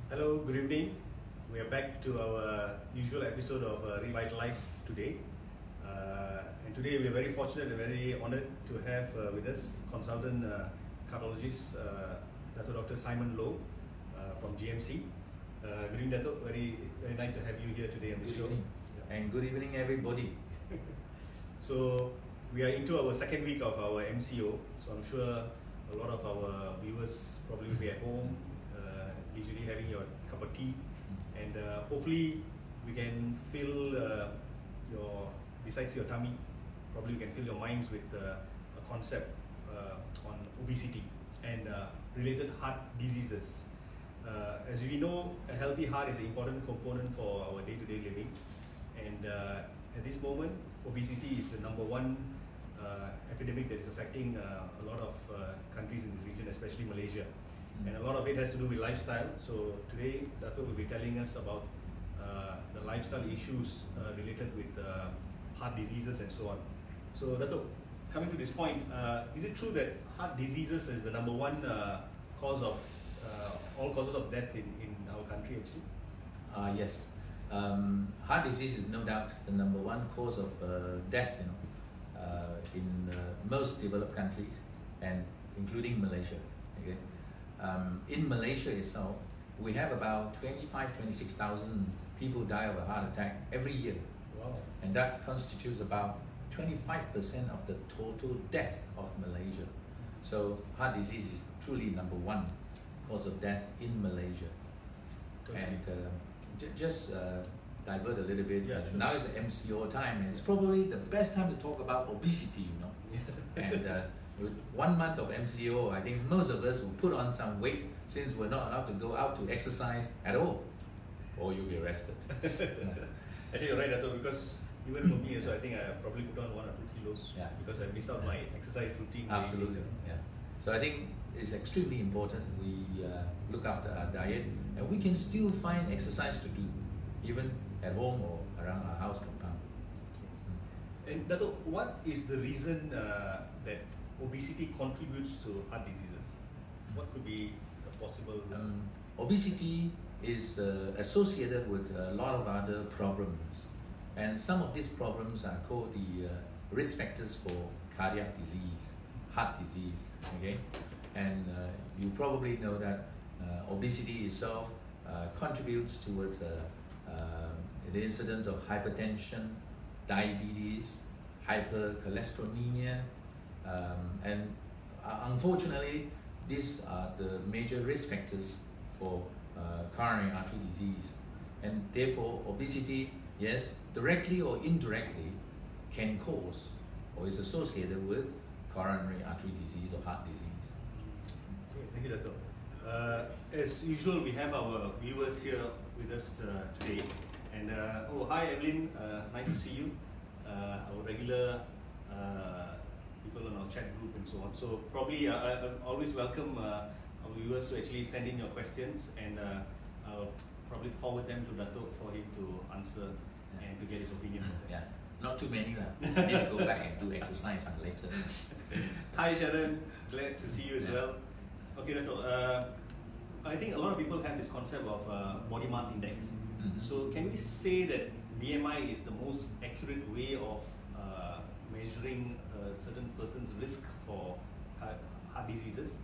Hello, good evening. We are back to our usual episode of RevitaLive today. And today we are very fortunate and very honored to have with us consultant cardiologist Dato Dr Simon Lo from GMC. Good evening, Dato. Very nice to have you here today on the show. Good evening. Yeah. And good evening, everybody. So we are into our second week of our MCO. So I'm sure a lot of our viewers probably will be at home, usually having your cup of tea, and hopefully we can fill besides your tummy, probably we can fill your minds with a concept on obesity and related heart diseases. As we know, a healthy heart is an important component for our day-to-day living, and at this moment, obesity is the number one epidemic that is affecting a lot of countries in this region, especially Malaysia. And a lot of it has to do with lifestyle. So today, Dato will be telling us about the lifestyle issues related with heart diseases and so on. So Dato, coming to this point, is it true that heart diseases is the number one cause of all causes of death in our country actually? Yes. Heart disease is no doubt the number one cause of death, in most developed countries, and including Malaysia. Okay. In Malaysia itself, we have about 26,000 people die of a heart attack every year. Wow. And that constitutes about 25% of the total death of Malaysia. So heart disease is truly number one cause of death in Malaysia. Totally. And just divert a little bit. Yeah, sure. Now is the MCO time, and it's probably the best time to talk about obesity, And with 1 month of MCO, I think most of us will put on some weight since we're not allowed to go out to exercise at all, or you'll be arrested. Actually, you're right, Dato, because even for me also, I think I probably put on 1 or 2 kilos because I missed out my exercise routine. Absolutely, yeah. So I think it's extremely important we look after our diet, and we can still find exercise to do, even at home or around our house compound. And Dato, what is the reason that obesity contributes to heart diseases? What could be the possible? Obesity is associated with a lot of other problems, and some of these problems are called the risk factors for cardiac disease, heart disease. Okay, and you probably know that obesity itself contributes towards the incidence of hypertension, diabetes, hypercholesterolemia, and unfortunately, these are the major risk factors for coronary artery disease. And therefore, obesity, yes, directly or indirectly, can cause or is associated with coronary artery disease or heart disease. Okay, thank you, Dato. As usual, we have our viewers here with us today. And hi Evelyn, nice to see you. Our regular people on our chat group and so on. So probably I always welcome our viewers to actually send in your questions, and I'll probably forward them to Dato for him to answer and to get his opinion. Yeah, not too many lah. Maybe go back and do exercise later. Hi Sharon, glad to see you as well. Okay, Dato. I think a lot of people have this concept of body mass index. Mm-hmm. So can we say that BMI is the most accurate way of measuring a certain person's risk for heart diseases,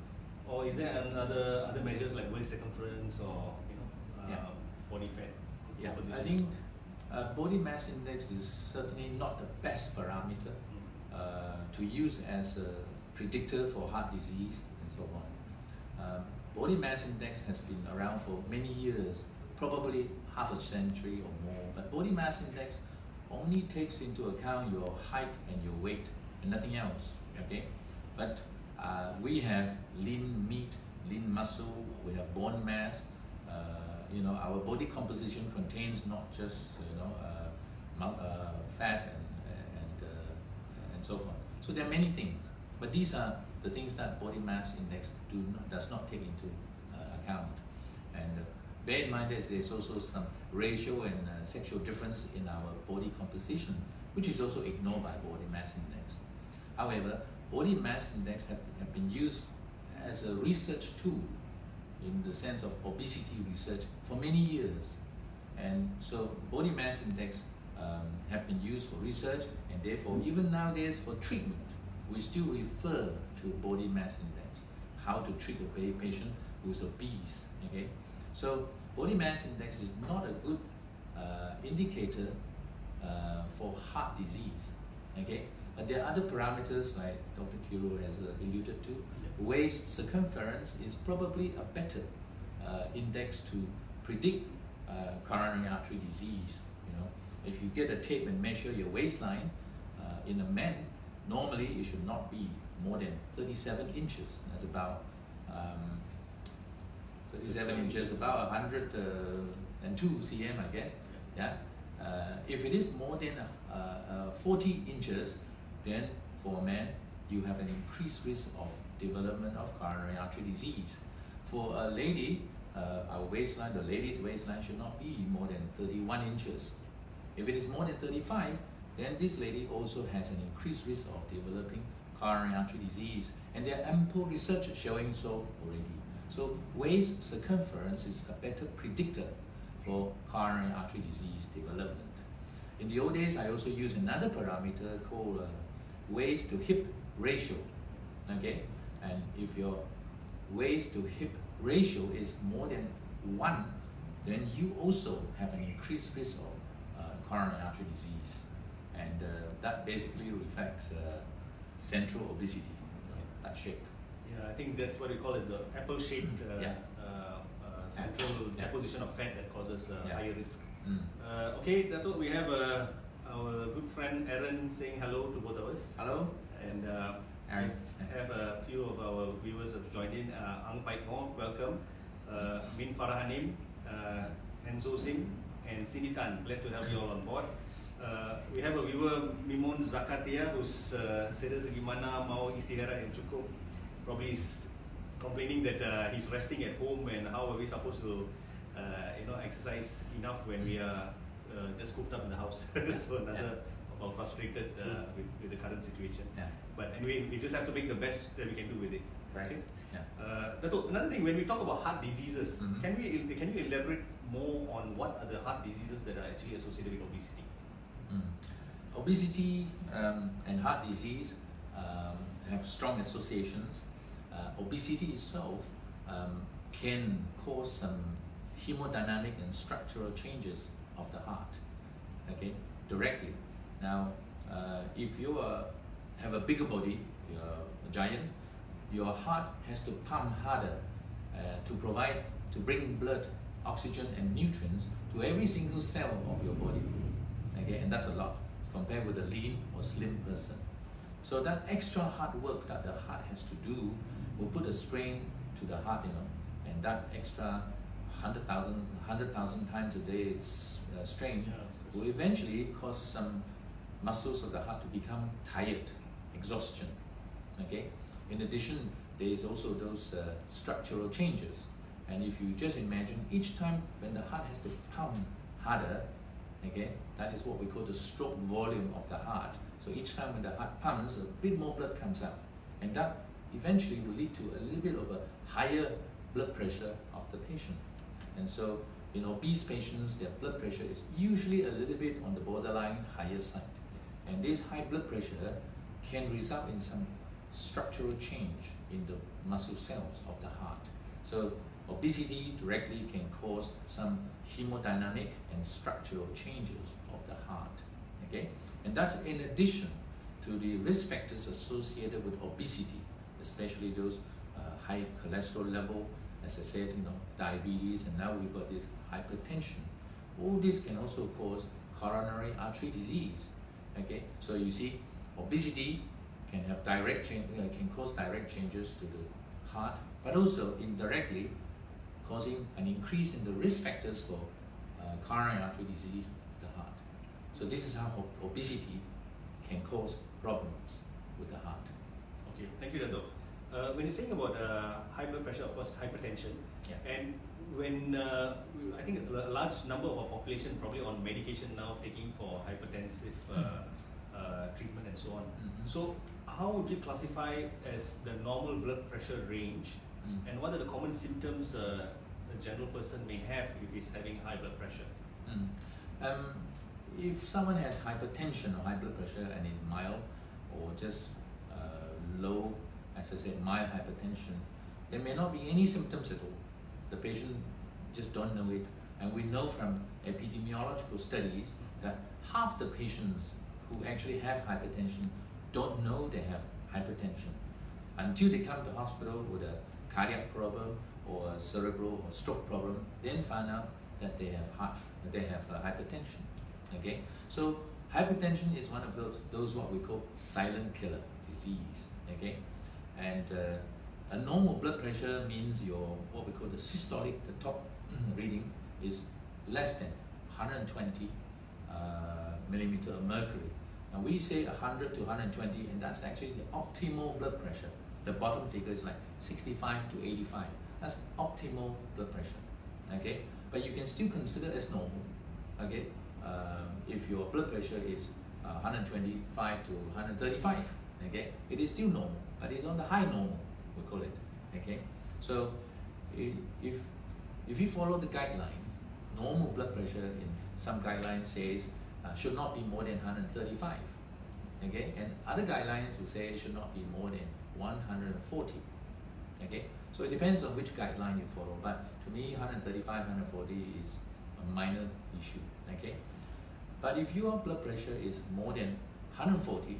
or is there other measures like waist circumference or body fat? Yeah, composition? I think body mass index is certainly not the best parameter to use as a predictor for heart disease and so on. Body mass index has been around for many years, probably half a century or more, but body mass index only takes into account your height and your weight and nothing else. Okay, but we have lean meat, lean muscle, we have bone mass. Our body composition contains not just fat and so forth. So there are many things, but these are the things that body mass index does not take into account. And bear in mind that there's also some racial and sexual difference in our body composition, which is also ignored by body mass index. However, body mass index have been used as a research tool, in the sense of obesity research for many years. And so body mass index have been used for research, and therefore even nowadays for treatment, we still refer to body mass index, how to treat a patient who is obese. Okay, so body mass index is not a good indicator for heart disease. Okay, but there are other parameters like Dr. Kiru has alluded to. Waist circumference is probably a better index to predict coronary artery disease. You know, if you get a tape and measure your waistline in a man, normally it should not be more than 37 inches. That's about 37 inches, about 102 cm, I guess. Yeah. If it is more than 40 inches, then for a man, you have an increased risk of development of coronary artery disease. For a lady, our waistline, the lady's waistline should not be more than 31 inches. If it is more than 35, then this lady also has an increased risk of developing coronary artery disease. And there are ample research showing so already. So waist circumference is a better predictor for coronary artery disease development. In the old days, I also used another parameter called waist to hip ratio. Okay, and if your waist to hip ratio is more than 1, then you also have an increased risk of coronary artery disease, and that basically reflects central obesity, that shape. Yeah, I think that's what we call as the apple-shaped central deposition of fat that causes higher risk. Okay, Dato, we have our good friend Aaron saying hello to both of us. Hello. And we have a few of our viewers have joined in. Ang Pai Ngor, welcome. Min Farahanim, Enzo Sim, and Cindy Tan. Glad to have you all on board. We have a viewer, Mimon Zakatia, who's said gimana mau istirahat yang cukup. Probably is complaining that he's resting at home, and how are we supposed to exercise enough when we are just cooped up in the house. So another of our frustrated with the current situation. But anyway, we just have to make the best that we can do with it. Right. Okay? Dato, another thing, when we talk about heart diseases, can you elaborate more on what are the heart diseases that are actually associated with obesity? Obesity and heart disease have strong associations. Obesity itself can cause some hemodynamic and structural changes of the heart, okay, directly. Now, if you have a bigger body, you're a giant, your heart has to pump harder to bring blood, oxygen and nutrients to every single cell of your body, okay, and that's a lot compared with a lean or slim person. So that extra hard work that the heart has to do will put a strain to the heart, and that extra 100,000 times a day strain will eventually cause some muscles of the heart to become tired, exhaustion. Okay. In addition, there is also those structural changes, and if you just imagine each time when the heart has to pump harder, okay, that is what we call the stroke volume of the heart. So each time when the heart pumps, a bit more blood comes out, and that eventually will lead to a little bit of a higher blood pressure of the patient. And so in obese patients, their blood pressure is usually a little bit on the borderline higher side. And this high blood pressure can result in some structural change in the muscle cells of the heart. So obesity directly can cause some hemodynamic and structural changes of the heart. Okay? And that in addition to the risk factors associated with obesity, especially those high cholesterol level, as I said, diabetes, and now we've got this hypertension. All this can also cause coronary artery disease. Okay, so you see, obesity can have can cause direct changes to the heart, but also indirectly causing an increase in the risk factors for coronary artery disease of the heart. So this is how obesity can cause problems with the heart. Okay, thank you, Dato. When you're saying about high blood pressure, of course, hypertension, and when I think a large number of our population probably on medication now taking for hypertensive treatment and so on. So how would you classify as the normal blood pressure range And what are the common symptoms a general person may have if he's having high blood pressure? If someone has hypertension or high blood pressure and is mild or just low, as I said, mild hypertension, there may not be any symptoms at all. The patient just don't know it. And we know from epidemiological studies that half the patients who actually have hypertension don't know they have hypertension until they come to hospital with a cardiac problem or a cerebral or stroke problem, then find out that they have hypertension. Okay, so hypertension is one of those what we call silent killer disease. Okay, and a normal blood pressure means your what we call the systolic, the top reading is less than 120 millimeter of mercury. And we say 100 to 120, and that's actually the optimal blood pressure. The bottom figure is like 65 to 85. That's optimal blood pressure. Okay, but you can still consider as normal. Okay, if your blood pressure is 125 to 135. Okay, it is still normal, but it's on the high normal, we call it. Okay, so if you follow the guidelines, normal blood pressure in some guidelines says should not be more than 135. Okay, and other guidelines will say it should not be more than 140. Okay, so it depends on which guideline you follow, but to me 135, 140 is a minor issue. Okay, but if your blood pressure is more than 140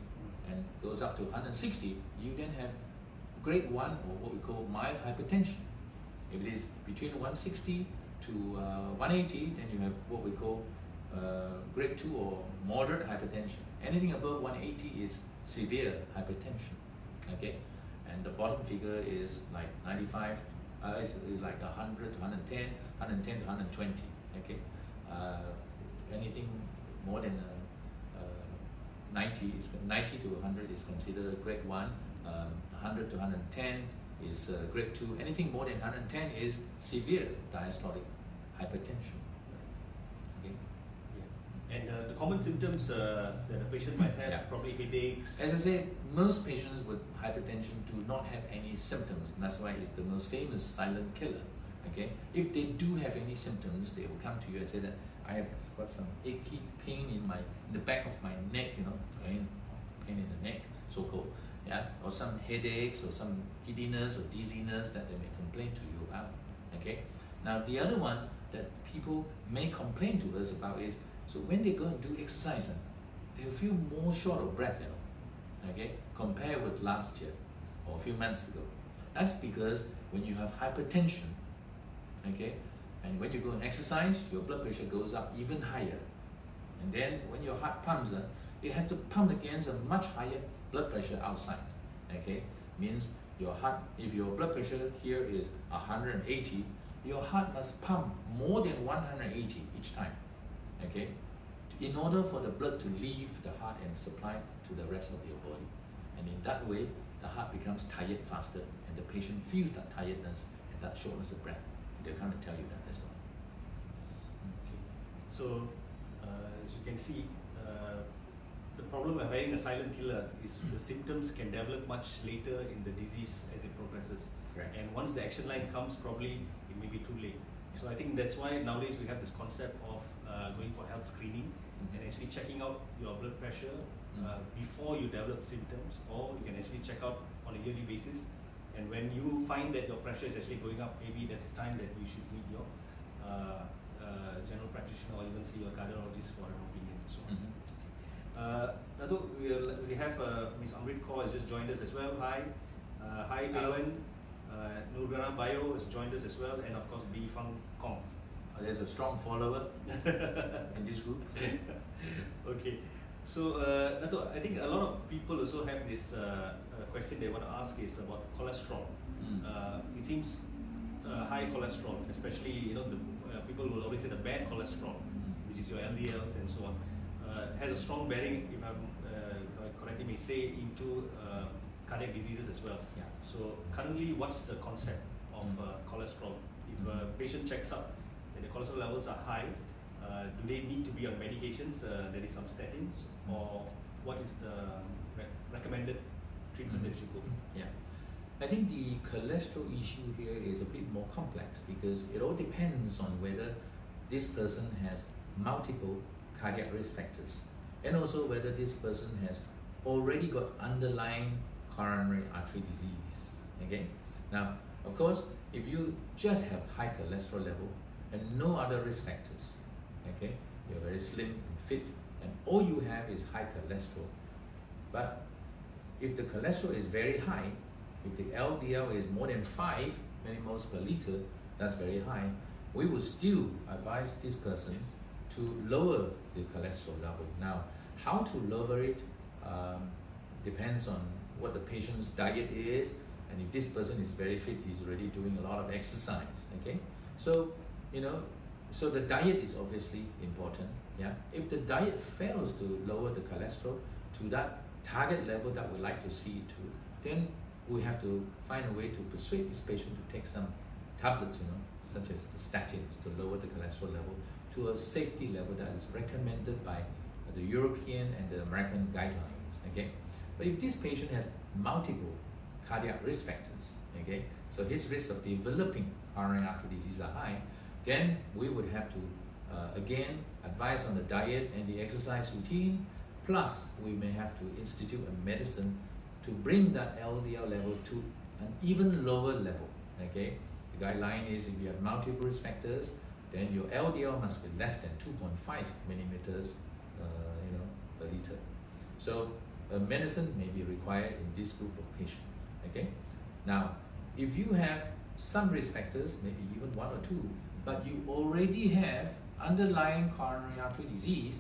and goes up to 160, you then have grade 1 or what we call mild hypertension. If it is between 160 to 180, then you have what we call grade 2 or moderate hypertension. Anything above 180 is severe hypertension. Okay, and the bottom figure is like 95, is like 100 to 110, 110 to 120. Okay, anything more than 90 to 100 is considered grade 1. 100 to 110 is grade 2. Anything more than 110 is severe diastolic hypertension. Okay. Yeah. And the common symptoms that a patient might have, probably headaches. As I said, most patients with hypertension do not have any symptoms. And that's why it's the most famous silent killer. Okay. If they do have any symptoms, they will come to you and say that I have got some achy pain in the back of my neck, pain in the neck, so-called. Yeah, or some headaches or some giddiness or dizziness that they may complain to you about. Okay. Now the other one that people may complain to us about is, so when they go and do exercise, they feel more short of breath, okay, compared with last year or a few months ago. That's because when you have hypertension, okay, and when you go and exercise, your blood pressure goes up even higher. And then when your heart pumps, it has to pump against a much higher blood pressure outside. Okay, means your heart, if your blood pressure here is 180, your heart must pump more than 180 each time. Okay, in order for the blood to leave the heart and supply to the rest of your body. And in that way, the heart becomes tired faster, and the patient feels that tiredness and that shortness of breath. They'll come and tell you that as well. Okay. So, as you can see, the problem of having a silent killer is the symptoms can develop much later in the disease as it progresses. Correct. And once the action line comes, probably it may be too late. So I think that's why nowadays we have this concept of going for health screening and actually checking out your blood pressure before you develop symptoms, or you can actually check out on a yearly basis. And when you find that your pressure is actually going up, maybe that's the time that you should meet your general practitioner or even see your cardiologist for an opinion. So, Dato, we have Ms. Amrit Kaur has just joined us as well. Hi. Hi, Dewan. Nurgana Bayo has joined us as well, and of course, B. Fang Kong. There's a strong follower in this group. Okay. So, Dato, I think a lot of people also have this question they want to ask is about cholesterol. It seems high cholesterol, especially the people will always say the bad cholesterol, which is your LDLs and so on, has a strong bearing, if I correctly may say, into cardiac diseases as well. Yeah. So currently, what's the concept of cholesterol? If a patient checks up and the cholesterol levels are high, do they need to be on medications? There is some statins, or what is the recommended treatment that you should go for? Yeah. I think the cholesterol issue here is a bit more complex because it all depends on whether this person has multiple cardiac risk factors and also whether this person has already got underlying coronary artery disease. Okay. Now, of course, if you just have high cholesterol level and no other risk factors, okay, you're very slim and fit, and all you have is high cholesterol. But if the cholesterol is very high, if the LDL is more than 5 millimoles per liter, that's very high, we would still advise this person to lower the cholesterol level. Now, how to lower it depends on what the patient's diet is, and if this person is very fit, he's already doing a lot of exercise. Okay, so so the diet is obviously important. Yeah, if the diet fails to lower the cholesterol to that target level that we like to see it to, then we have to find a way to persuade this patient to take some tablets, such as the statins, to lower the cholesterol level to a safety level that is recommended by the European and the American guidelines. Okay, but if this patient has multiple cardiac risk factors, okay, so his risk of developing coronary artery disease are high, then we would have to again advise on the diet and the exercise routine, plus we may have to institute a medicine to bring that LDL level to an even lower level. Okay, the guideline is if you have multiple risk factors, then your LDL must be less than 2.5 millimeters per liter. So a medicine may be required in this group of patients. Okay, now if you have some risk factors, maybe even 1 or 2, but you already have underlying coronary artery disease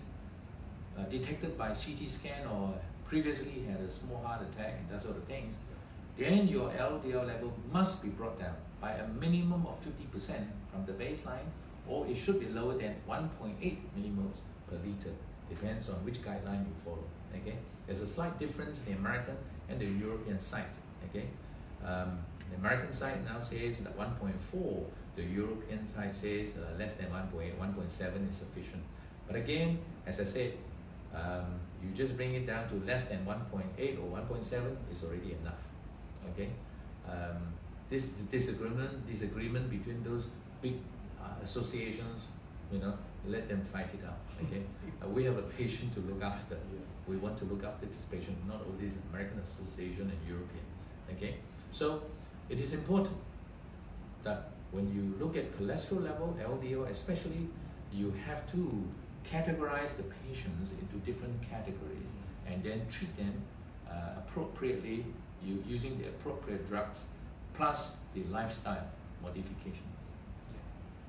detected by CT scan or previously had a small heart attack and that sort of things, then your LDL level must be brought down by a minimum of 50% from the baseline, or it should be lower than 1.8 millimoles per liter. Depends on which guideline you follow. Okay, there's a slight difference in the American and the European side. Okay, the American side now says that 1.4. The European side says less than 1.8, 1.7 is sufficient. But again, as I said, you just bring it down to less than 1.8 or 1.7 is already enough. Okay, this disagreement between those big associations, let them fight it out. Okay, we have a patient to look after. We want to look after this patient, not all this American Association and European. Okay, so it is important that when you look at cholesterol level, LDL especially, you have to categorize the patients into different categories and then treat them appropriately using the appropriate drugs plus the lifestyle modifications.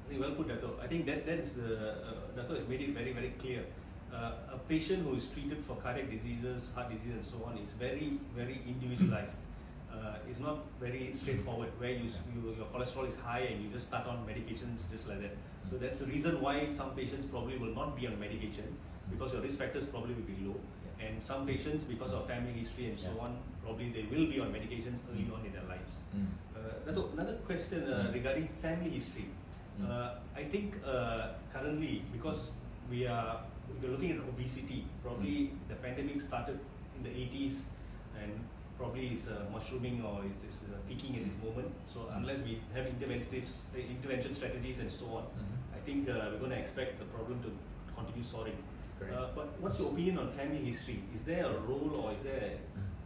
I think well put, Dato. I think that is Dato has made it very, very clear. A patient who is treated for cardiac diseases, heart disease and so on is very, very individualized. It's not very straightforward where your cholesterol is high and you just start on medications just like that. So that's the reason why some patients probably will not be on medication, because your risk factors probably will be low. And some patients, because of family history and so on, probably they will be on medications early on in their lives. Dato, another question regarding family history. I think currently, because we're looking at obesity, probably the pandemic started in the 80s and probably it's mushrooming or it's peaking at this moment. So unless we have intervention strategies and so on, I think we're going to expect the problem to continue soaring. But what's your opinion on family history? Is there a role or is there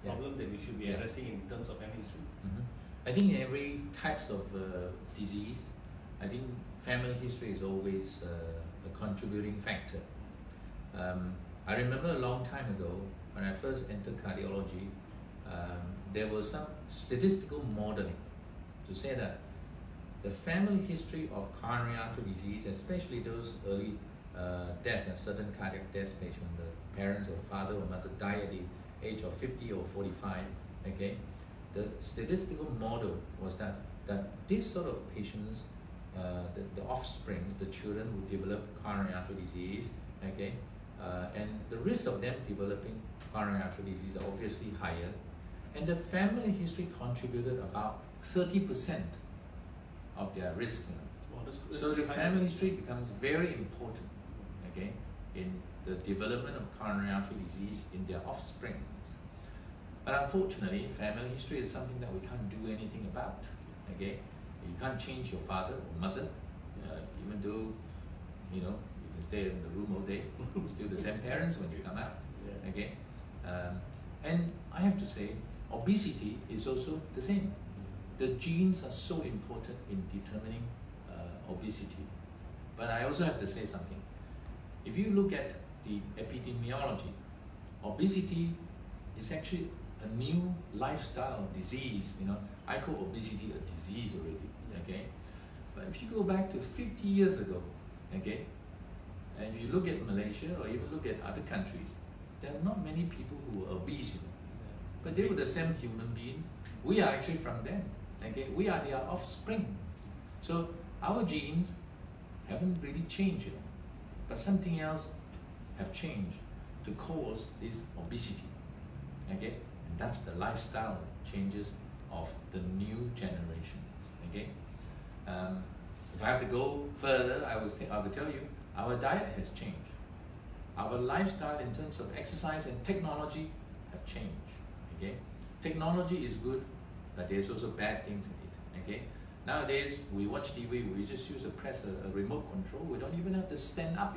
a problem that we should be addressing in terms of family history? I think in every types of disease, I think family history is always a contributing factor. I remember a long time ago when I first entered cardiology, there was some statistical modeling to say that the family history of coronary artery disease, especially those early deaths and certain cardiac deaths patients, the parents or father or mother die at the age of 50 or 45, okay, the statistical model was that this sort of patients, the offspring, the children who develop coronary artery disease, okay, and the risk of them developing coronary artery disease are obviously higher, and the family history contributed about 30% of their risk. So the family history becomes very important, okay, in the development of coronary artery disease in their offsprings. But unfortunately, family history is something that we can't do anything about. Okay, you can't change your father or mother, even though you can stay in the room all day, still the same parents when you come out. Yeah. Okay, and I have to say, obesity is also the same. The genes are so important in determining obesity. But I also have to say something. If you look at the epidemiology, obesity is actually a new lifestyle disease. I call obesity a disease already. Okay, but if you go back to 50 years ago, okay, and if you look at Malaysia or even look at other countries, there are not many people who are obese. But they were the same human beings. We are actually from them. Okay, we are their offspring. So our genes haven't really changed, but something else have changed to cause this obesity. Okay, and that's the lifestyle changes of the new generations. Okay, if I have to go further, I would tell you our diet has changed. Our lifestyle in terms of exercise and technology have changed. Okay, technology is good, but there's also bad things in it. Okay, nowadays we watch TV, we just use a remote control. We don't even have to stand up,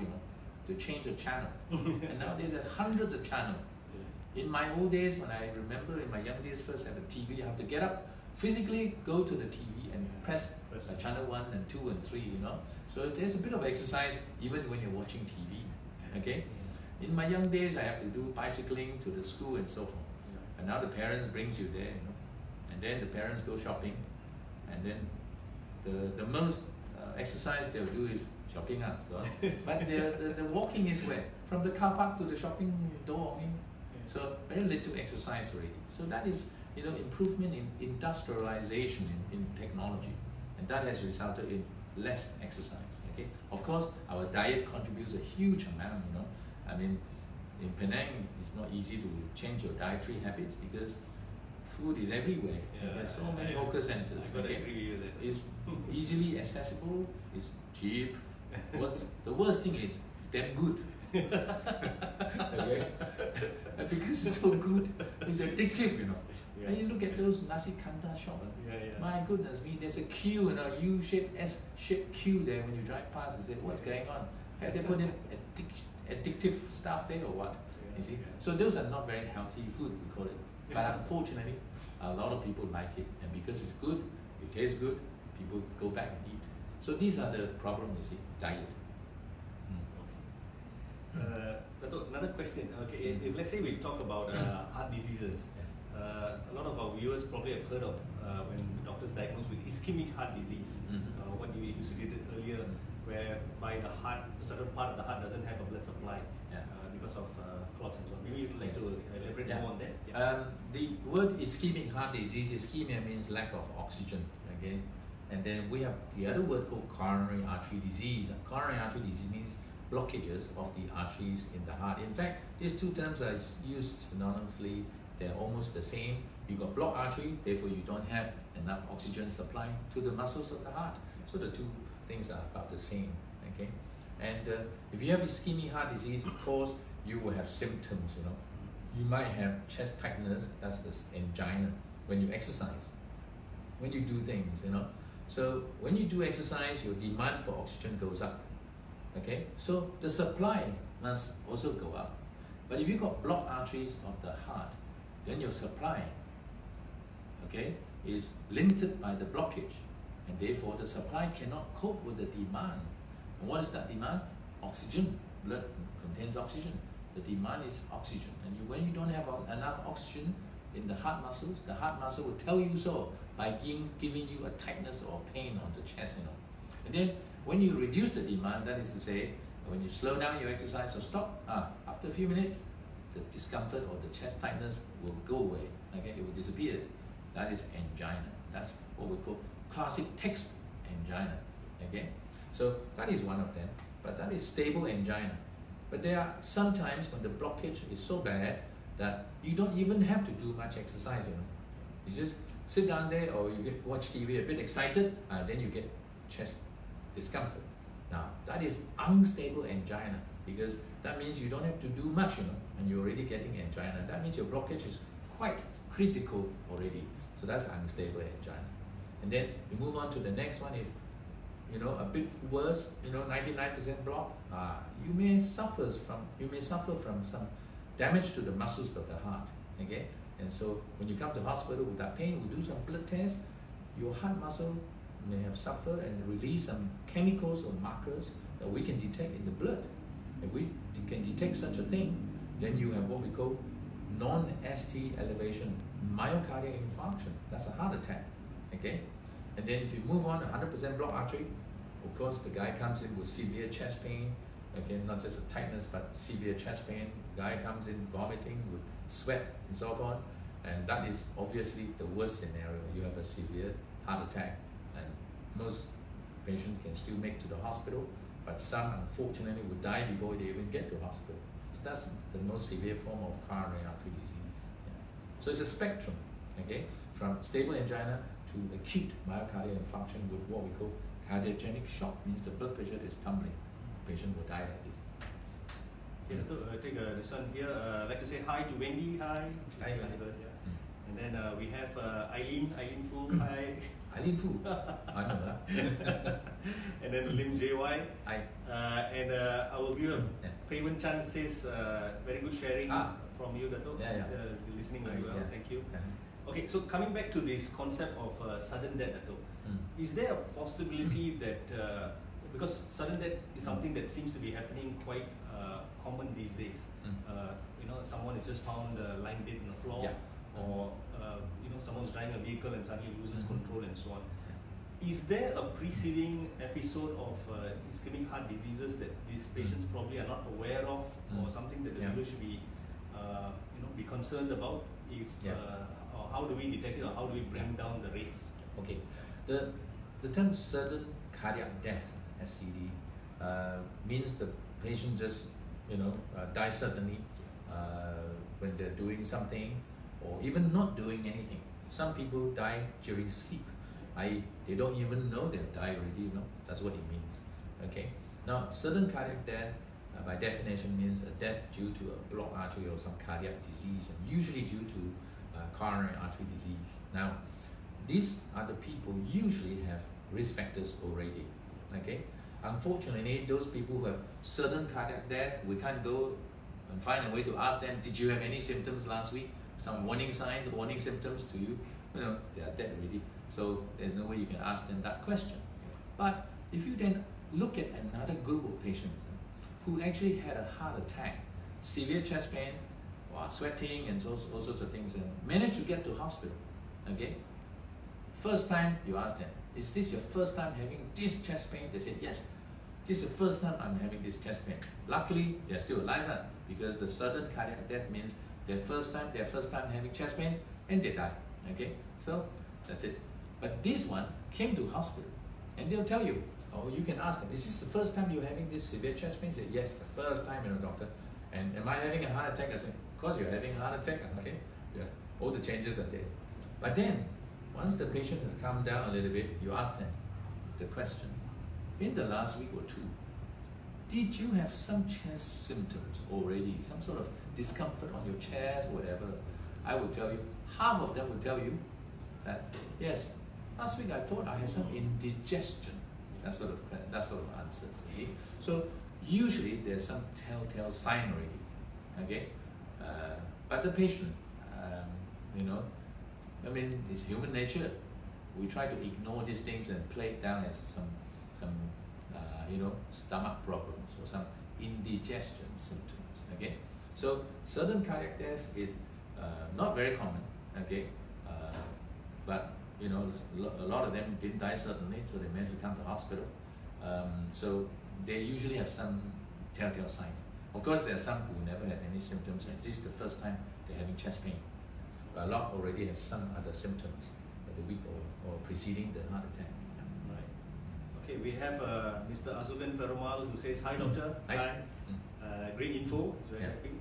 to change a channel. And nowadays there are hundreds of channels. In my old days, when I remember in my young days, first have a TV, I have to get up, physically go to the TV and press channel 1 and 2 and 3. So there's a bit of exercise even when you're watching TV. Okay, in my young days, I have to do bicycling to the school and so forth. And now the parents brings you there, and then the parents go shopping, and then the most exercise they'll do is shopping, of course. But the walking is where? From the car park to the shopping door. So very little exercise already. So that is improvement in industrialization in technology, and that has resulted in less exercise. Okay, of course our diet contributes a huge amount. I mean, in Penang, it's not easy to change your dietary habits because food is everywhere. There's so many hawker centers. Okay? It's easily accessible, it's cheap. The worst thing is, it's damn good. Okay? And because it's so good, it's addictive, And you look at those nasi kandar shops. My goodness me, there's a queue, U-shaped, S-shaped queue there when you drive past. You say, what's going on? Have they put in addictive stuff there or what? You see? So those are not very healthy food, we call it. But unfortunately, a lot of people like it. And because it's good, it tastes good, people go back and eat. So these are the problems, you see, diet. Dato, another question. Okay, if let's say we talk about heart diseases, a lot of our viewers probably have heard of when doctors diagnose with ischemic heart disease, what you elucidated earlier, whereby the heart, a certain part of the heart doesn't have a blood supply because of clots and so on. Maybe you'd like to elaborate more on that. The word ischemic heart disease, ischemia means lack of oxygen. Okay, and then we have the other word called coronary artery disease. Coronary artery disease means blockages of the arteries in the heart. In fact, these two terms are used synonymously. They're almost the same. You got blocked artery, therefore you don't have enough oxygen supply to the muscles of the heart. So the two things are about the same. Okay, and if you have ischemic heart disease, of course you will have symptoms. You might have chest tightness. That's the angina. When you exercise, when you do things. So when you do exercise, your demand for oxygen goes up. Okay, so the supply must also go up. But if you got blocked arteries of the heart, then your supply, okay, is limited by the blockage, and therefore the supply cannot cope with the demand. And what is that demand? Oxygen. Blood contains oxygen. The demand is oxygen, and when you don't have enough oxygen in the heart muscles, the heart muscle will tell you so by giving you a tightness or pain on the chest. And then when you reduce the demand, that is to say, when you slow down your exercise or stop, after a few minutes, the discomfort or the chest tightness will go away. Okay, it will disappear. That is angina. That's what we call classic textbook angina. Okay, so that is one of them. But that is stable angina. But there are sometimes when the blockage is so bad that you don't even have to do much exercise. You just sit down there or you watch TV a bit excited, then you get chest discomfort. Now that is unstable angina, because that means you don't have to do much, and you're already getting angina. That means your blockage is quite critical already. So that's unstable angina. And then you move on to the next one is, a bit worse, 99% block. You may suffer from some damage to the muscles of the heart. Okay, and so when you come to hospital with that pain, we do some blood tests. Your heart muscle may have suffered and release some chemicals or markers that we can detect in the blood. If we can detect such a thing, then you have what we call non-ST elevation myocardial infarction. That's a heart attack. Okay, and then if you move on, 100% blocked artery, of course the guy comes in with severe chest pain. Okay, not just a tightness but severe chest pain. Guy comes in vomiting with sweat and so on, and that is obviously the worst scenario. You have a severe heart attack, and most patients can still make to the hospital, but some unfortunately will die before they even get to hospital. So that's the most severe form of coronary artery disease. Yeah. So it's a spectrum, okay, from stable angina to acute myocardial infarction with what we call cardiogenic shock, means the blood pressure is tumbling. Patient will die like this. Okay, Dato, take this one here. I'd like to say hi to Wendy. Hi. Hi, Wendy. And then we have Eileen Fu. Hi. Eileen Fu. I know that. And then Lim JY. Hi. And our viewer, Paywan Chan says, very good sharing from you, Dato. Yeah. Listening very well. Thank you. Yeah. Okay, so coming back to this concept of sudden death, Dato, is there a possibility that because sudden death is something that seems to be happening quite common these days. Someone is just found lying dead on the floor, or someone's driving a vehicle and suddenly loses control and so on. Is there a preceding episode of ischemic heart diseases that these patients probably are not aware of, or something that the viewer should be be concerned about? Or how do we detect it, or how do we bring down the rates? Okay, the term sudden cardiac death, SCD, means the patient just dies suddenly when they're doing something, or even not doing anything. Some people die during sleep. They don't even know they've died already. That's what it means. Okay. Now, sudden cardiac death, by definition, means a death due to a blocked artery or some cardiac disease, and usually due to coronary artery disease. Now, these are the people usually have risk factors already. Okay. Unfortunately, those people who have sudden cardiac death, we can't go and find a way to ask them, did you have any symptoms last week? Some warning signs, warning symptoms to you? They are dead already. So there's no way you can ask them that question. But if you then look at another group of patients who actually had a heart attack, severe chest pain, sweating and all sorts of things, and managed to get to hospital, okay? First time you ask them, is this your first time having this chest pain? They said, yes, this is the first time I'm having this chest pain. Luckily, they're still alive, because the sudden cardiac death means their first time having chest pain, and they die. Okay, so that's it. But this one came to hospital, and they'll tell you, or you can ask them, is this the first time you're having this severe chest pain? They say, yes, the first time, doctor. And am I having a heart attack? I say, of course you're having a heart attack. Okay, yeah, all the changes are there. But then, once the patient has calmed down a little bit, you ask them the question, in the last week or two, did you have some chest symptoms already? Some sort of discomfort on your chest, whatever? I will tell you, half of them will tell you that, yes, last week I thought I had some indigestion. That sort of answers, you see? So usually there's some telltale sign already, okay? But the patient, it's human nature. We try to ignore these things and play it down as some stomach problems or some indigestion symptoms. Okay, so sudden cardiac death is not very common. Okay, but a lot of them didn't die suddenly, so they managed to come to hospital. So they usually have some telltale sign. Of course, there are some who never had any symptoms, and this is the first time they're having chest pain. But a lot already have some other symptoms the week or preceding the heart attack. Right. Okay, we have Mr. Azugan Perumal who says, hi doctor. Hi. Great info, he's very happy.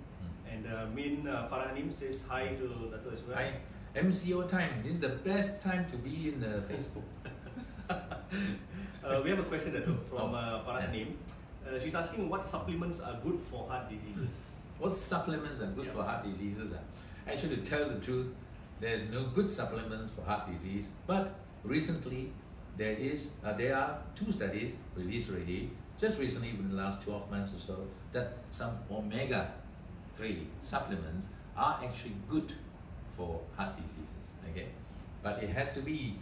And Min Farhanim says hi to Dato as well. Hi. MCO time, this is the best time to be in Facebook. We have a question Dato from Farhanim. She's asking what supplements are good for heart diseases. What supplements are good for heart diseases? Actually, to tell the truth, there's no good supplements for heart disease, but recently there are 2 studies released already, just recently within the last 12 months or so, that some omega-3 supplements are actually good for heart diseases, okay? But it has to be,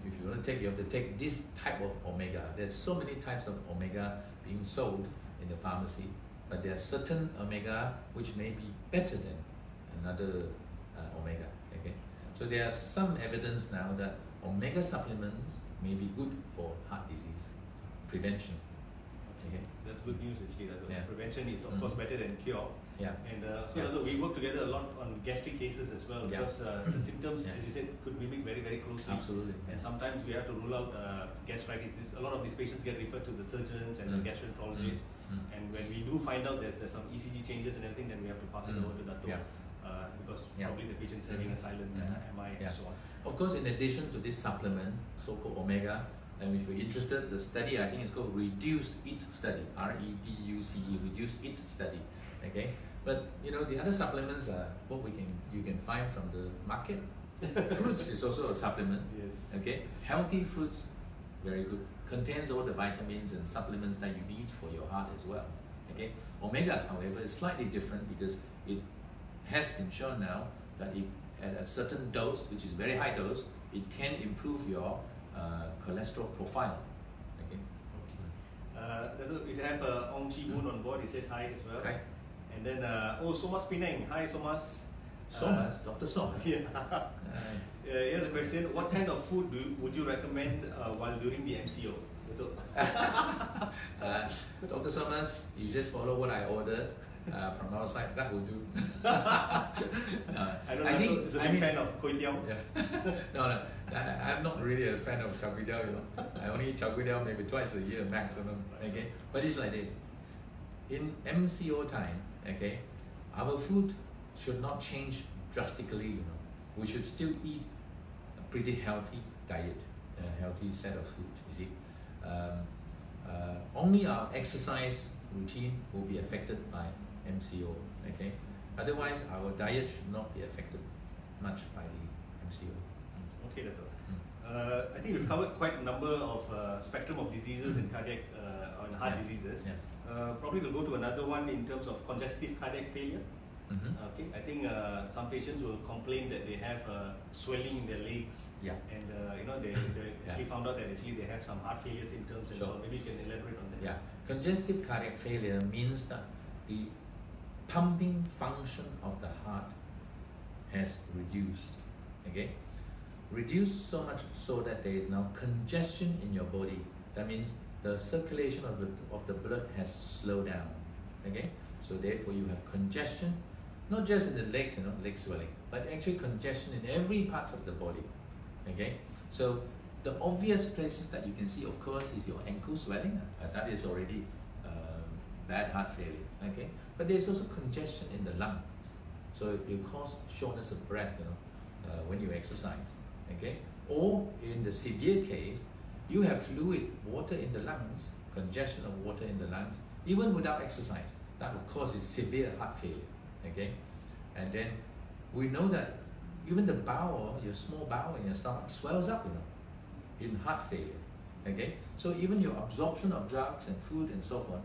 if you want to take, you have to take this type of omega. There's so many types of omega being sold in the pharmacy, but there are certain omega which may be better than another omega, okay? So there are some evidence now that omega supplements may be good for heart disease prevention. Okay. That's good news actually. Yeah. Prevention is of course better than cure. Yeah. And we work together a lot on gastric cases as well, because the symptoms, as you said, could mimic very, very closely. Absolutely. And sometimes we have to rule out gastritis. A lot of these patients get referred to the surgeons and the gastroenterologists. And when we do find out there's some ECG changes and everything, then we have to pass it over to Dato. Because probably the patient is having a silent MI and so on. Of course, in addition to this supplement, so-called omega, and if you're interested, the study, I think it's called Reduced Eat Study, REDUCE, Reduced Eat Study, okay? But you know, the other supplements are what you can find from the market. Fruits is also a supplement, okay? Healthy fruits, very good, contains all the vitamins and supplements that you need for your heart as well, okay? Omega, however, is slightly different because it has been shown now that at a certain dose, which is very high dose, it can improve your cholesterol profile. Okay. We have Ong Chi Moon on board. He says hi as well. Hi. And then Somas Penang. Hi Somas. Somas, Dr. Somas. Here's a question: what kind of food would you recommend while during the MCO? Dr. Somas, you just follow what I ordered from outside. That will do. I think he's a big fan of Kway Teow. No, I'm not really a fan of Char Kway Teow, you know. I only eat Char Kway Teow maybe twice a year maximum. Okay, but it's like this. In MCO time, okay, our food should not change drastically. You know, we should still eat a pretty healthy diet, a healthy set of food. You see, only our exercise routine will be affected by MCO. Okay, otherwise our diet should not be affected much by the MCO. Okay, Dato. I think we've covered quite a number of spectrum of diseases in cardiac and heart diseases. Probably we'll go to another one in terms of congestive cardiac failure. Okay, I think some patients will complain that they have swelling in their legs, and you know they actually found out that actually they have some heart failure symptoms and so on. Maybe you can elaborate on that. Yeah, congestive cardiac failure means that the pumping function of the heart has reduced. Okay, reduced so much so that there is now congestion in your body. That means the circulation of the blood has slowed down. Okay, so therefore you have congestion, not just in the legs, you know, leg swelling, but actually congestion in every parts of the body. Okay, so the obvious places that you can see, of course, is your ankle swelling. That is already bad heart failure. Okay, but there's also congestion in the lungs, so it will cause shortness of breath, you know, when you exercise. Okay, or in the severe case, you have fluid, water in the lungs, congestion of water in the lungs, even without exercise. That will cause severe heart failure. Okay, and then we know that even the bowel, your small bowel in your stomach swells up, you know, in heart failure. Okay, so even your absorption of drugs and food and so forth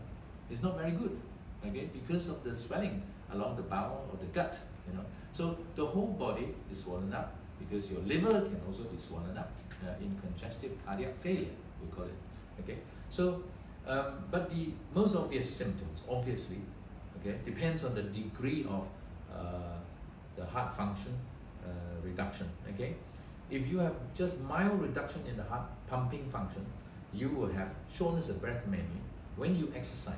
is not very good. Okay, because of the swelling along the bowel or the gut, you know. So the whole body is swollen up because your liver can also be swollen up in congestive cardiac failure, we call it. Okay, so but the most obvious symptoms, obviously, okay, depends on the degree of the heart function reduction. Okay, if you have just mild reduction in the heart pumping function, you will have shortness of breath mainly when you exercise.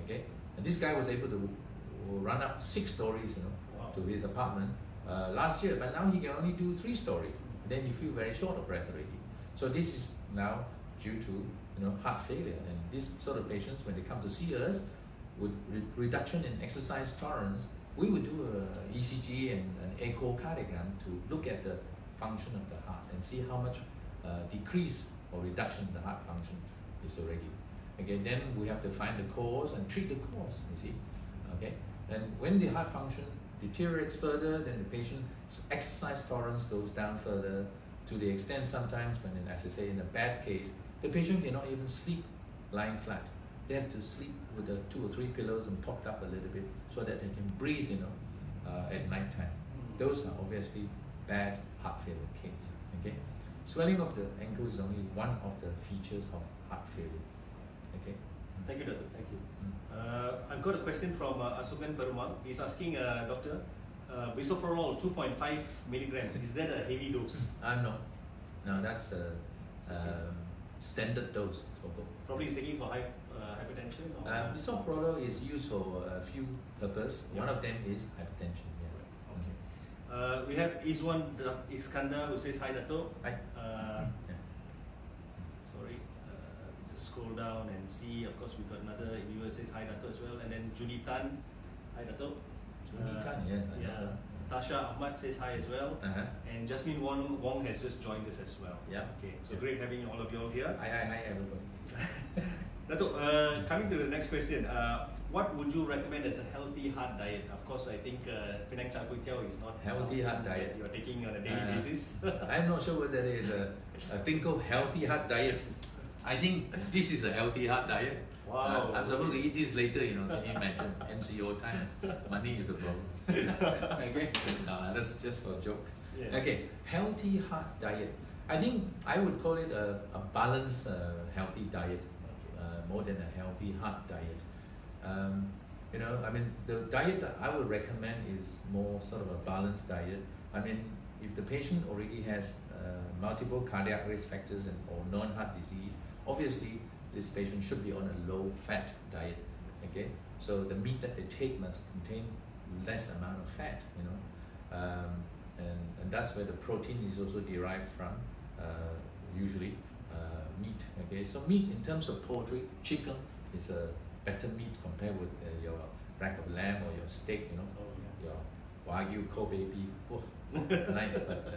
Okay, and this guy was able to run up 6 stories, you know, to his apartment last year, but now he can only do 3 stories. Then you feel very short of breath already. So this is now due to, you know, heart failure, and these sort of patients, when they come to see us with reduction in exercise tolerance, we would do a ECG and an echocardiogram to look at the function of the heart and see how much decrease or reduction in the heart function is already. Okay, then we have to find the cause and treat the cause, you see. Okay, and when the heart function deteriorates further, then the patient's exercise tolerance goes down further, to the extent sometimes when, as I say, in a bad case, the patient cannot even sleep lying flat. They have to sleep with 2 or 3 pillows and popped up a little bit so that they can breathe, at night time. Those are obviously bad heart failure case. Okay, swelling of the ankle is only one of the features of heart failure. Okay. Thank you, Doctor. Thank you. I've got a question from Asukan Perumal. He's asking, Doctor, bisoprolol 2.5 milligram, is that a heavy dose? No, that's a standard dose. Probably he's taking for hypertension? Or? Bisoprolol is used for a few purposes. One of them is hypertension. Okay. We have Izwan Iskandar who says, hi, Dato. Hi. Sorry, just scroll down and see. Of course, we've got another viewer who says, hi, Dato as well. And then Judy Tan, hi, Dato. Judy Tan, yes. Yeah. Tasha Ahmad says hi as well. And Jasmine Wong has just joined us as well. Yeah. Okay, so great having all of you all here. Hi, everybody. Dato, coming to the next question, what would you recommend as a healthy heart diet? Of course, I think Penang Char Kway Teow is not healthy heart diet. You are taking on a daily basis. I'm not sure whether there is a thing called healthy heart diet. I think this is a healthy heart diet. Wow. I'm supposed to eat this later, can you imagine? MCO time. Money is a problem. Okay? No, that's just for a joke. Yes. Okay, healthy heart diet. I think I would call it a balanced healthy diet, more than a healthy heart diet. The diet that I would recommend is more sort of a balanced diet. If the patient already has multiple cardiac risk factors or non-heart disease, obviously this patient should be on a low-fat diet. Okay, so the meat that they take must contain less amount of fat. And that's where the protein is also derived from. Usually, meat. Okay, so meat in terms of poultry, chicken is a better meat compared with your rack of lamb or your steak. Your Wagyu Kobe beef. Oh, nice, but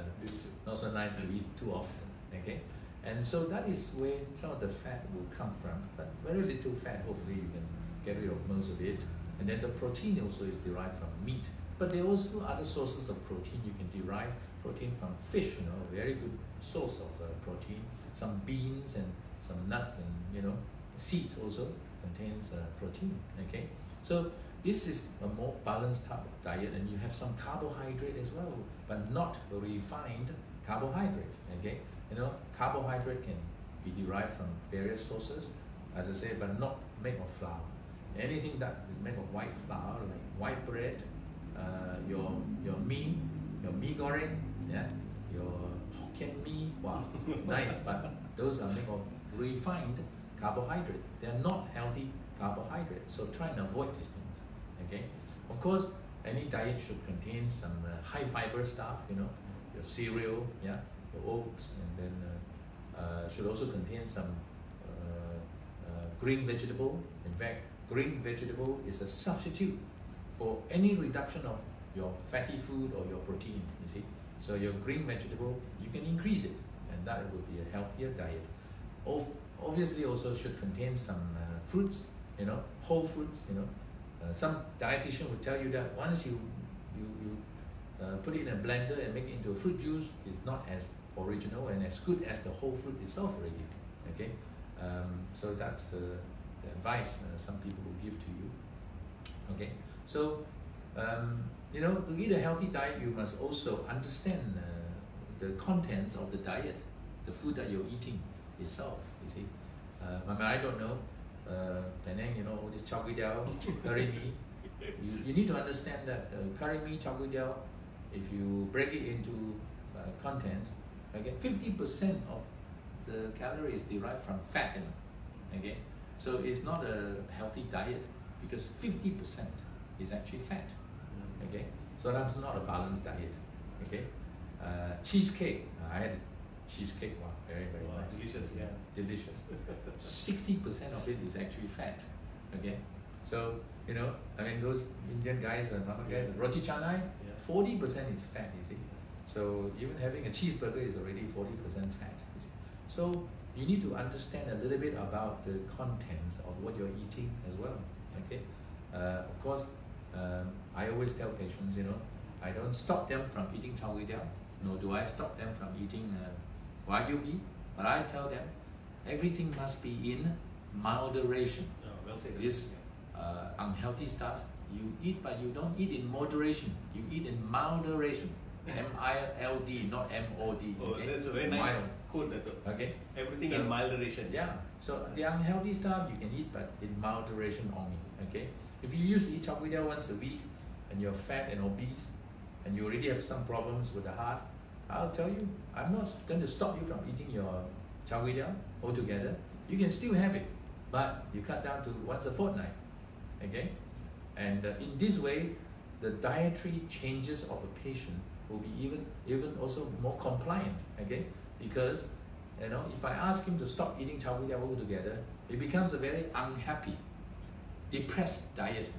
not so nice to eat too often. Okay, and so that is where some of the fat will come from, but very little fat. Hopefully, you can get rid of most of it. And then the protein also is derived from meat. But there are also other sources of protein. You can derive protein from fish, a very good source of protein. Some beans and some nuts and seeds also contains protein. Okay, so this is a more balanced type of diet, and you have some carbohydrate as well, but not refined carbohydrate. Okay, carbohydrate can be derived from various sources, as I say, but not made of flour. Anything that is made of white flour, like white bread, your mee goreng, your Hokkien mee, wow, nice, but those are made of refined carbohydrate. They are not healthy carbohydrates, so try and avoid these things. Okay, of course, any diet should contain some high fiber stuff. Your cereal, your oats, and then should also contain some green vegetable. In fact, green vegetable is a substitute for any reduction of your fatty food or your protein, you see. So your green vegetable, you can increase it, and that would be a healthier diet. Obviously also should contain some fruits, whole fruits, some dietitian would tell you that once you put it in a blender and make it into a fruit juice, it's not as original and as good as the whole fruit itself already. Okay, so that's the advice some people will give to you. Okay, so to eat a healthy diet, you must also understand the contents of the diet, the food that you're eating itself. You see, I don't know, Penang, all this char kway teow, curry mee. You need to understand that curry mee, char kway teow, if you break it into contents, again, 50% of the calories derived from fat. Okay, so it's not a healthy diet because 50% is actually fat. Okay, so that's not a balanced diet. Okay, cheesecake. I had cheesecake. Wow, very nice. Delicious, yeah. Delicious. 60% of it is actually fat. Okay, so those Indian guys and Mama guys, roti canai, 40% is fat. You see, so even having a cheeseburger is already 40% fat. You see? So you need to understand a little bit about the contents of what you're eating as well. Okay, of course, I always tell patients, I don't stop them from eating char kway teow, nor do I stop them from eating wagyu beef, but I tell them everything must be in moderation. Oh, well said. This unhealthy stuff, you eat, but you don't eat in moderation. You eat in moderation. M-I-L-D, not M-O-D. Oh, okay? that's a very nice Mild. quote, Dato. Okay. Everything So, in moderation. Yeah. So the unhealthy stuff you can eat, but in moderation only. Okay. If you used to eat char kway teow once a week, and you're fat and obese, and you already have some problems with the heart, I'll tell you, I'm not going to stop you from eating your char kway teow altogether. You can still have it, but you cut down to once a fortnight. Okay. And in this way, the dietary changes of a patient will be even also more compliant, okay? Because if I ask him to stop eating char kway teow altogether, it becomes a very unhappy, depressed diet,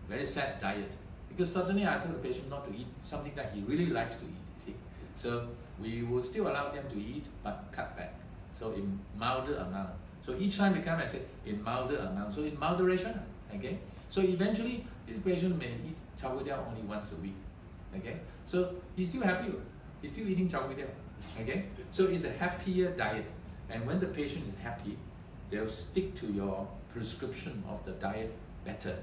very sad diet. Because suddenly I tell the patient not to eat something that he really likes to eat, you see. So we will still allow them to eat, but cut back. So in milder amount. So each time they come, I say in milder amount. So in moderation, okay? So eventually, this patient may eat char kway teow only once a week, okay? So he's still happy, he's still eating char kway teow, okay? So it's a happier diet. And when the patient is happy, they'll stick to your prescription of the diet better.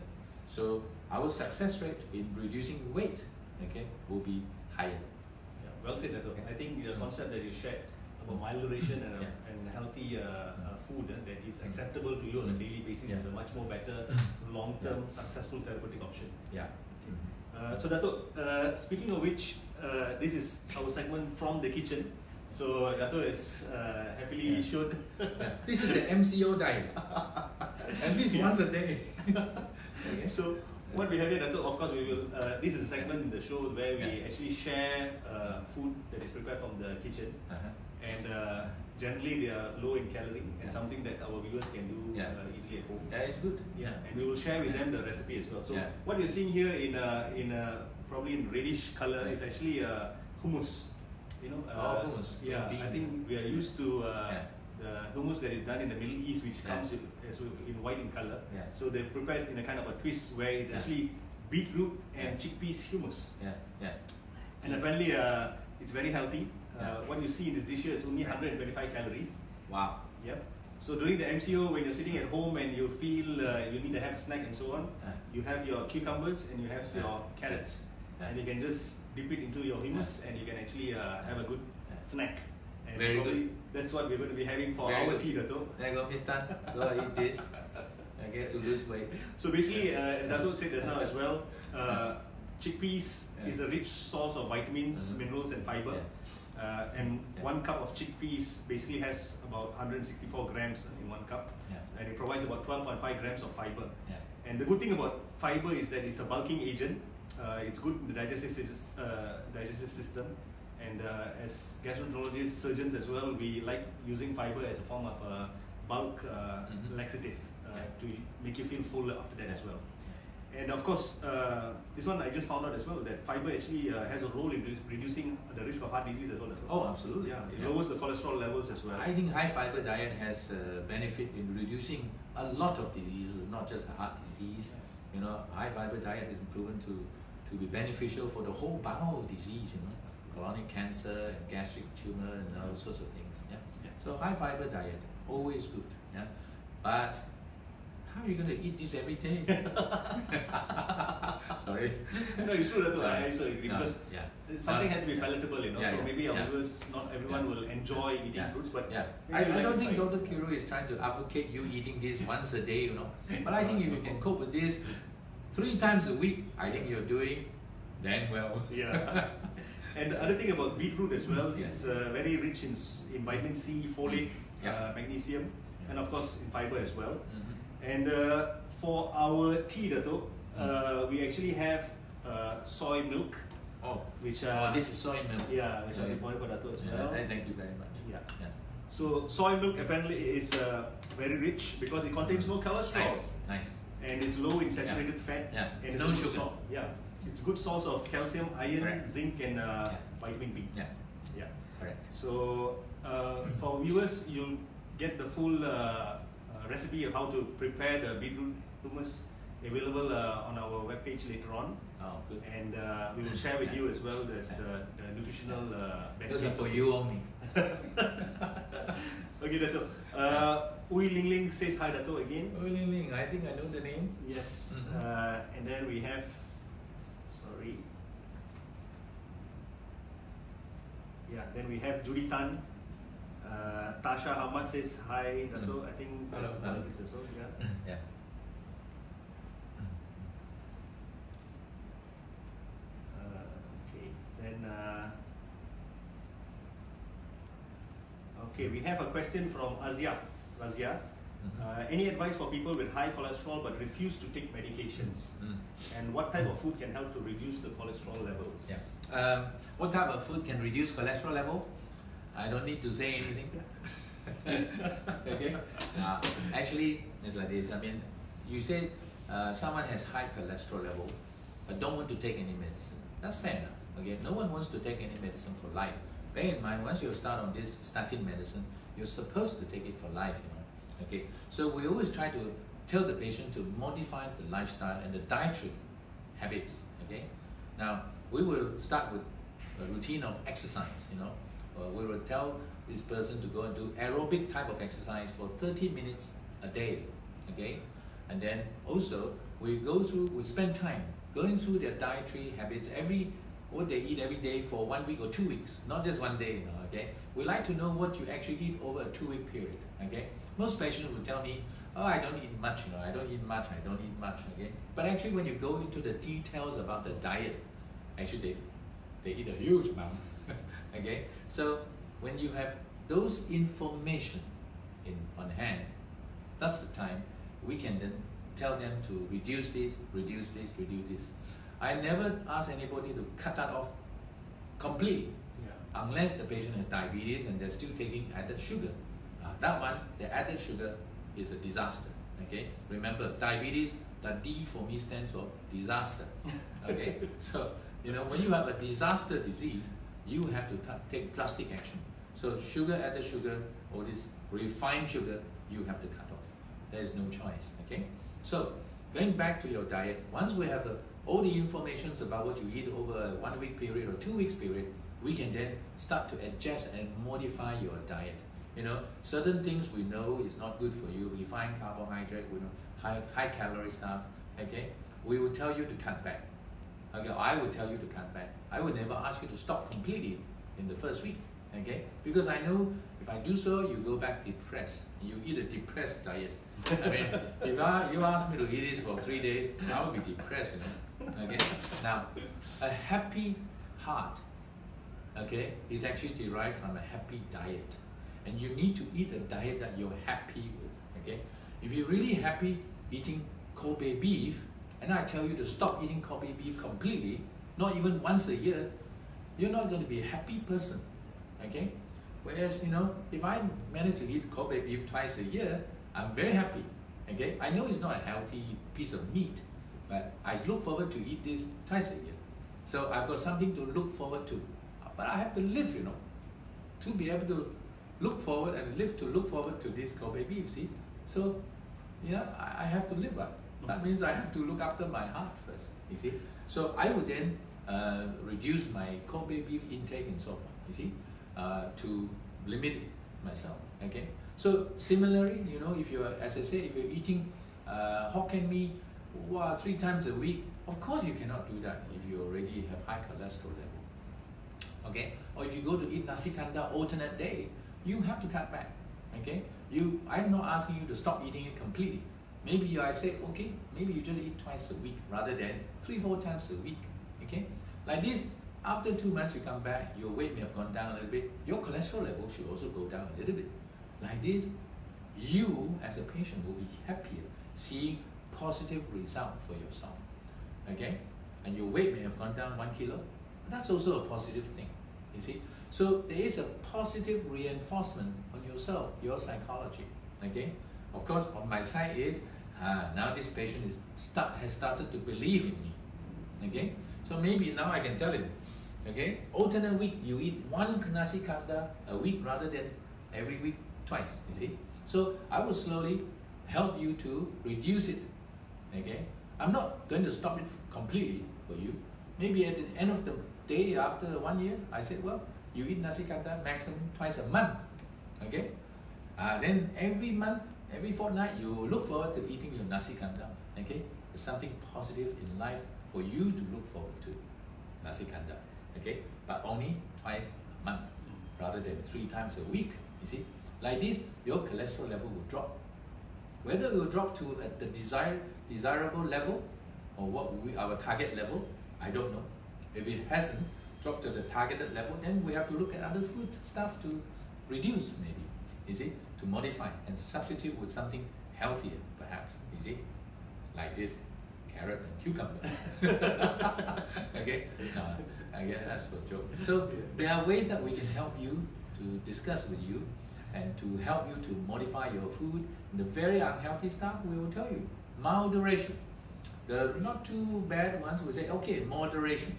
So our success rate in reducing weight, okay, will be higher. Yeah, well said, Dato. Okay. I think the concept that you shared about moderation and healthy food that is acceptable to you on a daily basis is a much more better long-term successful therapeutic option. Yeah. So Dato, speaking of which, this is our segment from the kitchen. So Dato is happily showed. This is the MCO diet, at least once a day. Okay. So what we have here, Dato, of course, we will. This is a segment in the show where we actually share food that is prepared from the kitchen, and generally they are low in calorie and something that our viewers can do easily at home. Yeah, it's good. Yeah, and we will share with them the recipe as well. So what you're seeing here in probably in reddish color is actually hummus. Hummus. Yeah, Beans. I think we are used to the hummus that is done in the Middle East, which comes in white in color. Yeah. So they've prepared in a kind of a twist where it's actually beetroot and chickpeas hummus. And apparently it's very healthy. What you see in this dish here is only 125 calories. Wow. Yep. So during the MCO, when you're sitting at home and you feel you need to have a snack and so on, you have your cucumbers and you have your carrots, and you can just dip it into your hummus and you can actually have a good snack. And very good. That's what we're going to be having for very our good. tea, Dato. There you go, Mister. Go eat this. Okay, to lose weight. So basically, as Dato said just now as well, chickpeas is a rich source of vitamins, minerals and fiber. And 1 cup of chickpeas basically has about 164 grams in 1 cup, and it provides about 12.5 grams of fiber. And the good thing about fiber is that it's a bulking agent. It's good in the digestive system, and as gastroenterologists, surgeons as well, we like using fiber as a form of bulk laxative to make you feel full after that as well. And of course, this one I just found out as well that fiber actually has a role in reducing the risk of heart disease as well. Oh, absolutely. Yeah, it lowers the cholesterol levels as well. I think high fiber diet has benefit in reducing a lot of diseases, not just heart disease. High fiber diet is proven to be beneficial for the whole bowel disease, colonic cancer, and gastric tumor, and all sorts of things. So high fiber diet, always good. But how are you going to eat this every day? Sorry. No, it's true, I also agree, because something has to be palatable, so maybe our viewers, not everyone will enjoy eating fruits, but I don't think Dr. Kiru is trying to advocate you eating this once a day, but I think if you can cope with this 3 times a week, I think you're doing damn well. Yeah. And the other thing about beetroot as well, it's very rich in vitamin C, folate, magnesium, and of course in fiber as well. And for our tea, Dato, we actually have soy milk. Which this is soy milk. Yeah, which I bought for Dato as well. Thank you very much. Yeah. So soy milk apparently is very rich because it contains no cholesterol. Nice. And it's low in saturated fat. And no sugar. It's a good source of calcium, iron, zinc, and vitamin B. Correct. So for viewers, you'll get the full recipe of how to prepare the beetroot hummus available on our webpage later on. Oh, good. And we will share with you as well the nutritional benefits. Those are for you only. Okay, Dato. Ui Ling Ling says hi, Dato, again. Ui Ling Ling, I think I know the name. Yes. Mm-hmm. And then we have, sorry. Yeah, then we have Judy Tan. Tasha Hamad says hi, Dato. I think hello. also, yeah. Yeah. Okay, then okay, we have a question from Razia. Any advice for people with high cholesterol but refuse to take medications? And what type of food can help to reduce the cholesterol levels? Yeah. What type of food can reduce cholesterol level? I don't need to say anything. Okay. Actually, it's like this. I mean, you say someone has high cholesterol level but don't want to take any medicine. That's fair enough. Okay. No one wants to take any medicine for life. Bear in mind, once you start on this statin medicine, you're supposed to take it for life. Okay. So we always try to tell the patient to modify the lifestyle and the dietary habits. Okay. Now we will start with a routine of exercise. We will tell this person to go and do aerobic type of exercise for 30 minutes a day, okay? And then also we spend time going through their dietary habits, what they eat every day for 1 week or 2 weeks, not just one day, okay? We like to know what you actually eat over a 2-week period, okay? Most patients will tell me, oh, I don't eat much, I don't eat much, okay? But actually when you go into the details about the diet, actually they eat a huge amount, okay? So when you have those information on hand, that's the time we can then tell them to reduce this. I never ask anybody to cut that off completely, unless the patient has diabetes and they're still taking added sugar. That one, the added sugar is a disaster. Okay, remember diabetes. The D for me stands for disaster. Okay, so when you have a disaster disease, you have to take drastic action. So added sugar, or this refined sugar, you have to cut off. There is no choice, okay? So going back to your diet, once we have all the information about what you eat over a 1 week period or 2 weeks period, we can then start to adjust and modify your diet. Certain things we know is not good for you, refined carbohydrate, high calorie stuff, okay? We will tell you to cut back. Okay, I would tell you to cut back. I would never ask you to stop completely in the first week, okay? Because I know if I do so, you go back depressed. You eat a depressed diet. I mean, if you ask me to eat this for 3 days, I will be depressed, okay? Now, a happy heart, okay, is actually derived from a happy diet. And you need to eat a diet that you're happy with, okay? If you're really happy eating Kobe beef, and I tell you to stop eating Kobe beef completely, not even once a year, you're not going to be a happy person, okay? Whereas, if I manage to eat Kobe beef twice a year, I'm very happy, okay? I know it's not a healthy piece of meat, but I look forward to eat this twice a year. So I've got something to look forward to. But I have to live, to be able to look forward and live to look forward to this Kobe beef, see? So, I have to live up. That means I have to look after my heart first, you see. So I would then reduce my Kobe beef intake and so on, you see, to limit myself, okay. So similarly, if you're, as I said, if you're eating Hokkien mee 3 times a week, of course you cannot do that if you already have high cholesterol level, okay. Or if you go to eat nasi kandar alternate day, you have to cut back, okay. I'm not asking you to stop eating it completely. Maybe I say, okay, maybe you just eat twice a week rather than 3-4 times a week, okay? Like this, after 2 months you come back, your weight may have gone down a little bit, your cholesterol level should also go down a little bit. Like this, you as a patient will be happier seeing positive result for yourself, okay? And your weight may have gone down 1 kilo, that's also a positive thing, you see? So there is a positive reinforcement on yourself, your psychology, okay? Of course, on my side is, now this patient has started to believe in me, okay? So maybe now I can tell him, okay, alternate week, you eat 1 nasi kandar a week rather than every week twice, you see? So I will slowly help you to reduce it, okay? I'm not going to stop it completely for you. Maybe at the end of the day, after 1 year, I said, well, you eat nasi kandar maximum twice a month. Okay? Then every month, every fortnight, you look forward to eating your nasi kandar. Okay? There's something positive in life for you to look forward to. Nasi kandar. Okay? But only twice a month rather than 3 times a week. You see? Like this, your cholesterol level will drop. Whether it will drop to the desirable level or our target level, I don't know. If it hasn't dropped to the targeted level, then we have to look at other food stuff to reduce maybe, you see, to modify and substitute with something healthier perhaps, you see, like this, carrot and cucumber. Okay, no, I guess that's for a joke. So there are ways that we can help you to discuss with you and to help you to modify your food. The very unhealthy stuff, we will tell you, moderation. The not too bad ones, we say, okay, moderation.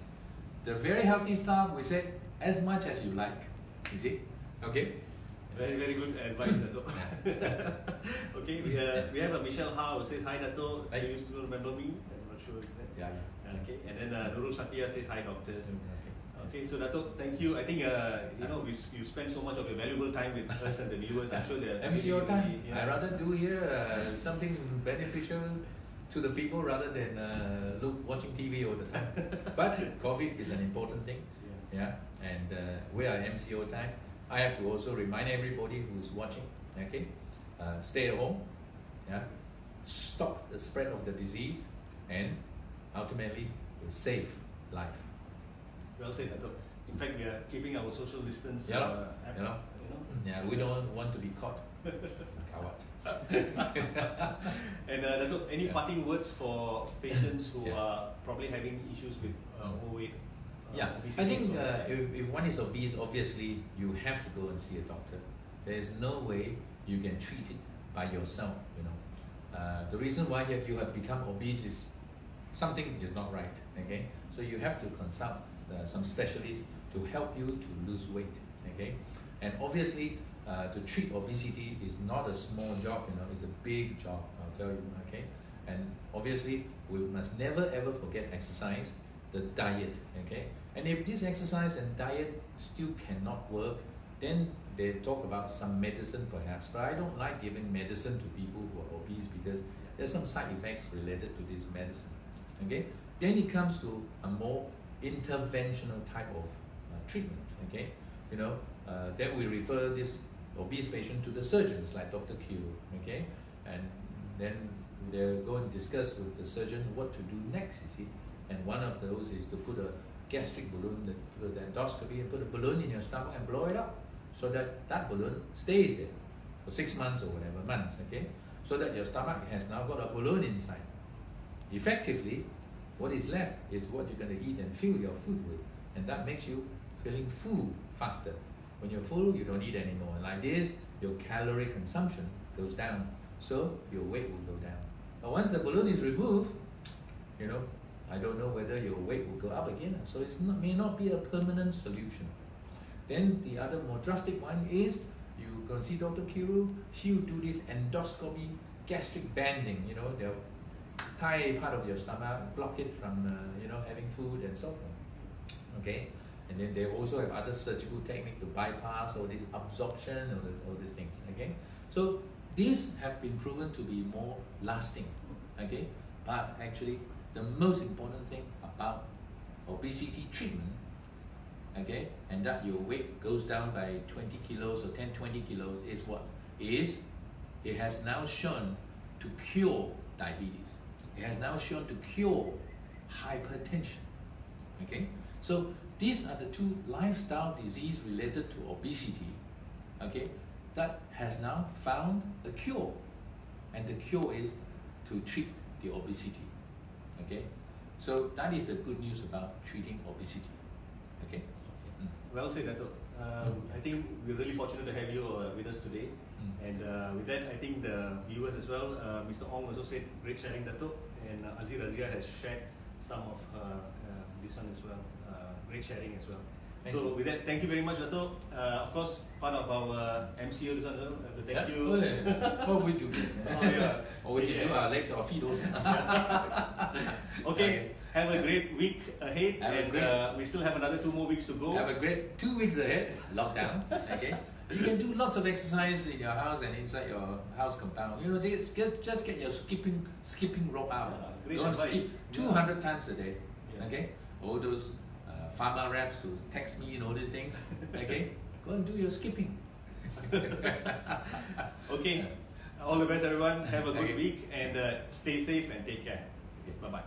The very healthy stuff, we say, as much as you like. You see? Okay? Very, very good advice, Dato. Okay, we have a Michelle Howe who says, hi, Dato. Do you still remember me? I'm not sure. Yeah. Okay, and then Nurul Shafia says, hi, doctors. Okay, so Dato, thank you. I think you spend so much of your valuable time with us and the viewers. I'm sure they're MCO time. I rather do here something beneficial to the people rather than watching TV all the time. But COVID is an important thing. Yeah. And we are MCO time. I have to also remind everybody who's watching. Okay, stay at home. Yeah, stop the spread of the disease, and ultimately will save life. Well said, Dato. In fact, we are keeping our social distance. Yeah, we don't want to be caught. Coward. And Dato, any parting words for patients who are probably having issues with overweight? I think if one is obese, obviously you have to go and see a doctor. There is no way you can treat it by yourself. The reason why you have become obese is something is not right. Okay, so you have to consult some specialists to help you to lose weight. Okay, and obviously to treat obesity is not a small job. It's a big job. I'll tell you. Okay, and obviously we must never ever forget exercise, the diet. Okay, and if this exercise and diet still cannot work, then they talk about some medicine perhaps. But I don't like giving medicine to people who are obese because there's some side effects related to this medicine. Okay, then it comes to a more interventional type of treatment. Okay, then we refer this obese patient to the surgeons like Dr. Kiru. Okay, and then they'll go and discuss with the surgeon what to do next. You see, and one of those is to put a gastric balloon, the endoscopy, and put a balloon in your stomach and blow it up, so that balloon stays there for 6 months or whatever months. Okay, so that your stomach has now got a balloon inside. Effectively, what is left is what you're going to eat and fill your food with, and that makes you feeling full faster. When you're full, you don't eat anymore. And like this, your calorie consumption goes down, so your weight will go down. But once the balloon is removed, I don't know whether your weight will go up again. So it may not be a permanent solution. Then the other more drastic one is you go see Dr. Kiru. He'll do this endoscopy, gastric banding. They'll tie part of your stomach, block it from having food and so forth. Okay, and then they also have other surgical technique to bypass all this absorption, all these things. Okay, so these have been proven to be more lasting. Okay, but actually the most important thing about obesity treatment, okay, and that your weight goes down by 20 kilos or 20 kilos is what? It has now shown to cure diabetes. It has now shown to cure hypertension. Okay, so these are the 2 lifestyle disease related to obesity. Okay, that has now found a cure, and the cure is to treat the obesity. Okay, so that is the good news about treating obesity. Okay. Well said, Dato. I think we're really fortunate to have you with us today. And with that, I think the viewers as well, Mr. Ong also said great sharing, Dato. And Azir Razia has shared some of this one as well. Great sharing as well. With that, thank you very much, Dato. Of course, part of our MCO this one, thank you. What we do this? Oh, yeah. Or we can do our legs or feet also. Okay, have a great week ahead, and we still have another 2 more weeks to go. Have a great 2 weeks ahead, lockdown. Okay, you can do lots of exercise in your house and inside your house compound. You know, just get your skipping rope out. Great Go and skip advice. 200 times a day. Yeah. Okay, all those pharma reps who text me and all these things. Okay, go and do your skipping. Okay, all the best, everyone. Have a good Okay. week, and stay safe and take care. Okay, bye bye.